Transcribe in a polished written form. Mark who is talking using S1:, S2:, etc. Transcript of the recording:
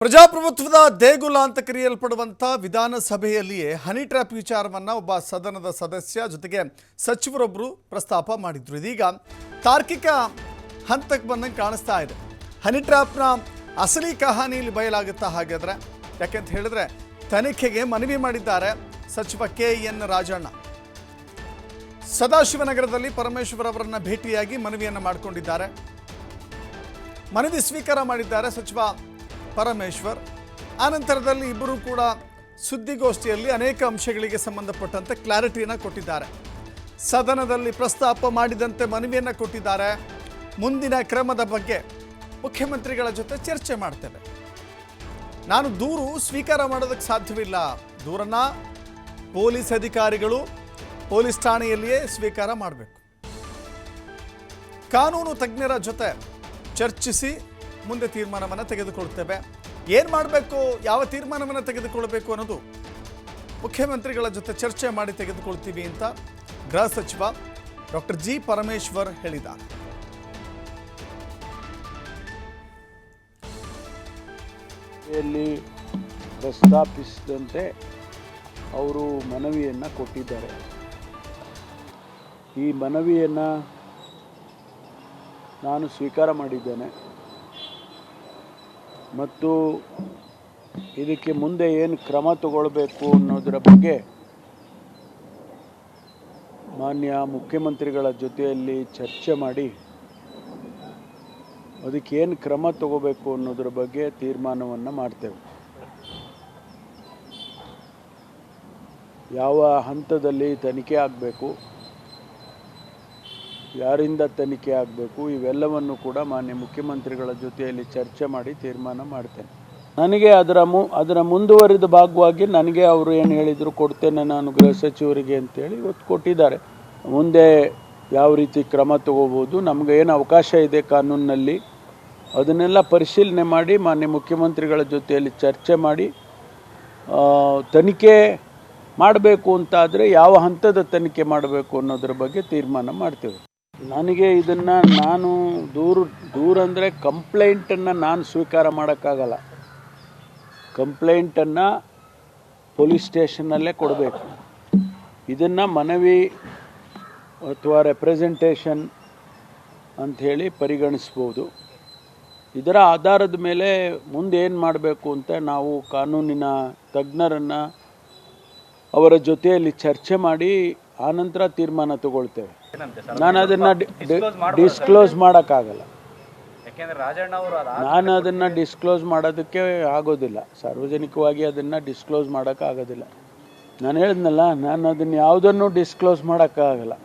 S1: ಪ್ರಜಾಪ್ರಭುತ್ವದ ದೇಗುಲ ಅಂತ ಕರೆಯಲ್ಪಡುವಂಥ ವಿಧಾನಸಭೆಯಲ್ಲಿಯೇ ಹನಿ ಟ್ರ್ಯಾಪ್ ವಿಚಾರವನ್ನು ಒಬ್ಬ ಸದನದ ಸದಸ್ಯ ಜೊತೆಗೆ ಸಚಿವರೊಬ್ಬರು ಪ್ರಸ್ತಾಪ ಮಾಡಿದ್ರು. ಇದೀಗ ತಾರ್ಕಿಕ ಹಂತಕ್ಕೆ ಬಂದಂಗೆ ಕಾಣಿಸ್ತಾ ಇದೆ. ಹನಿ ಟ್ರ್ಯಾಪ್ನ ಅಸಲಿ ಕಹಾನಿಯಲ್ಲಿ ಬಯಲಾಗುತ್ತಾ ಹಾಗಾದ್ರೆ? ಯಾಕೆಂತ ಹೇಳಿದ್ರೆ ತನಿಖೆಗೆ ಮನವಿ ಮಾಡಿದ್ದಾರೆ ಸಚಿವ KN ರಾಜಣ್ಣ. ಸದಾಶಿವನಗರದಲ್ಲಿ ಪರಮೇಶ್ವರ್ ಅವರನ್ನ ಭೇಟಿಯಾಗಿ ಮನವಿಯನ್ನು ಮಾಡಿಕೊಂಡಿದ್ದಾರೆ. ಮನವಿ ಸ್ವೀಕಾರ ಮಾಡಿದ್ದಾರೆ ಸಚಿವ ಪರಮೇಶ್ವರ್. ಆನಂತರದಲ್ಲಿ ಇಬ್ಬರು ಕೂಡ ಸುದ್ದಿಗೋಷ್ಠಿಯಲ್ಲಿ ಅನೇಕ ಅಂಶಗಳಿಗೆ ಸಂಬಂಧಪಟ್ಟಂತೆ ಕ್ಲಾರಿಟಿಯನ್ನು ಕೊಟ್ಟಿದ್ದಾರೆ. ಸದನದಲ್ಲಿ ಪ್ರಸ್ತಾಪ ಮಾಡಿದಂತೆ ಮನವಿಯನ್ನು ಕೊಟ್ಟಿದ್ದಾರೆ. ಮುಂದಿನ ಕ್ರಮದ ಬಗ್ಗೆ ಮುಖ್ಯಮಂತ್ರಿಗಳ ಜೊತೆ ಚರ್ಚೆ ಮಾಡ್ತೇವೆ. ನಾನು ದೂರು ಸ್ವೀಕಾರ ಮಾಡೋದಕ್ಕೆ ಸಾಧ್ಯವಿಲ್ಲ. ದೂರನ್ನ ಪೊಲೀಸ್ ಅಧಿಕಾರಿಗಳು ಪೊಲೀಸ್ ಠಾಣೆಯಲ್ಲಿಯೇ ಸ್ವೀಕಾರ ಮಾಡಬೇಕು. ಕಾನೂನು ತಜ್ಞರ ಜೊತೆ ಚರ್ಚಿಸಿ ಮುಂದೆ ತೀರ್ಮಾನವನ್ನು ತೆಗೆದುಕೊಳ್ತೇವೆ. ಏನು ಮಾಡಬೇಕು, ಯಾವ ತೀರ್ಮಾನವನ್ನು ತೆಗೆದುಕೊಳ್ಳಬೇಕು ಅನ್ನೋದು ಮುಖ್ಯಮಂತ್ರಿಗಳ ಜೊತೆ ಚರ್ಚೆ ಮಾಡಿ ತೆಗೆದುಕೊಳ್ತೀವಿ ಅಂತ ಗೃಹ ಸಚಿವ ಡಾಕ್ಟರ್ ಜಿ ಪರಮೇಶ್ವರ್ ಹೇಳಿದ್ದಾರೆ.
S2: ಪ್ರಸ್ತಾಪಿಸಿದಂತೆ ಅವರು ಮನವಿಯನ್ನು ಕೊಟ್ಟಿದ್ದಾರೆ. ಈ ಮನವಿಯನ್ನು ನಾನು ಸ್ವೀಕಾರ ಮಾಡಿದ್ದೇನೆ ಮತ್ತು ಇದಕ್ಕೆ ಮುಂದೆ ಏನು ಕ್ರಮ ತಗೊಳ್ಬೇಕು ಅನ್ನೋದರ ಬಗ್ಗೆ ಮಾನ್ಯ ಮುಖ್ಯಮಂತ್ರಿಗಳ ಜೊತೆಯಲ್ಲಿ ಚರ್ಚೆ ಮಾಡಿ ಅದಕ್ಕೆ ಏನು ಕ್ರಮ ತಗೋಬೇಕು ಅನ್ನೋದ್ರ ಬಗ್ಗೆ ತೀರ್ಮಾನವನ್ನು ಮಾಡ್ತೇವೆ. ಯಾವ ಹಂತದಲ್ಲಿ ತನಿಖೆ ಆಗಬೇಕು, ಯಾರಿಂದ ತನಿಖೆ ಆಗಬೇಕು, ಇವೆಲ್ಲವನ್ನು ಕೂಡ ಮಾನ್ಯ ಮುಖ್ಯಮಂತ್ರಿಗಳ ಜೊತೆಯಲ್ಲಿ ಚರ್ಚೆ ಮಾಡಿ ತೀರ್ಮಾನ ಮಾಡ್ತೇನೆ. ನನಗೆ ಅದರ ಮುಂದುವರಿದ ಭಾಗವಾಗಿ ನನಗೆ ಅವರು ಏನು ಹೇಳಿದರು ಕೊಡ್ತೇನೆ ನಾನು ಗೃಹ ಸಚಿವರಿಗೆ ಅಂತೇಳಿ ಇವತ್ತು ಕೊಟ್ಟಿದ್ದಾರೆ. ಮುಂದೆ ಯಾವ ರೀತಿ ಕ್ರಮ ತಗೋಬೋದು, ನಮಗೆ ಏನು ಅವಕಾಶ ಇದೆ ಕಾನೂನಿನಲ್ಲಿ ಅದನ್ನೆಲ್ಲ ಪರಿಶೀಲನೆ ಮಾಡಿ ಮಾನ್ಯ ಮುಖ್ಯಮಂತ್ರಿಗಳ ಜೊತೆಯಲ್ಲಿ ಚರ್ಚೆ ಮಾಡಿ ತನಿಖೆ ಮಾಡಬೇಕು ಅಂತಾದರೆ ಯಾವ ಹಂತದ ತನಿಖೆ ಮಾಡಬೇಕು ಅನ್ನೋದ್ರ ಬಗ್ಗೆ ತೀರ್ಮಾನ ಮಾಡ್ತೇವೆ. ನನಗೆ ಇದನ್ನು ನಾನು ದೂರು ಅಂದರೆ ಕಂಪ್ಲೇಂಟನ್ನು ನಾನು ಸ್ವೀಕಾರ ಮಾಡೋಕ್ಕಾಗಲ್ಲ. ಕಂಪ್ಲೇಂಟನ್ನು ಪೊಲೀಸ್ ಸ್ಟೇಷನ್ನಲ್ಲೇ ಕೊಡಬೇಕು. ಇದನ್ನು ಮನವಿ ಅಥವಾ ರೆಪ್ರೆಸೆಂಟೇಷನ್ ಅಂಥೇಳಿ ಪರಿಗಣಿಸ್ಬೋದು. ಇದರ ಆಧಾರದ ಮೇಲೆ ಮುಂದೆ ಏನು ಮಾಡಬೇಕು ಅಂತ ನಾವು ಕಾನೂನಿನ ತಜ್ಞರನ್ನು ಅವರ ಜೊತೆಯಲ್ಲಿ ಚರ್ಚೆ ಮಾಡಿ ಆನಂತರ ತೀರ್ಮಾನ ತಗೊಳ್ತೇವೆ. ನಾನು ಅದನ್ನು ಡಿಸ್ಕ್ಲೋಸ್ ಮಾಡೋಕ್ಕಾಗಲ್ಲ. ನಾನು ಅದನ್ನು ಡಿಸ್ಕ್ಲೋಸ್ ಮಾಡೋದಕ್ಕೆ ಆಗೋದಿಲ್ಲ. ಸಾರ್ವಜನಿಕವಾಗಿ ಅದನ್ನು ಡಿಸ್ಕ್ಲೋಸ್ ಮಾಡೋಕ್ಕಾಗೋದಿಲ್ಲ. ನಾನು ಹೇಳಿದ್ನಲ್ಲ, ನಾನು ಅದನ್ನು ಯಾವುದನ್ನು ಡಿಸ್ಕ್ಲೋಸ್ ಮಾಡೋಕ್ಕಾಗಲ್ಲ.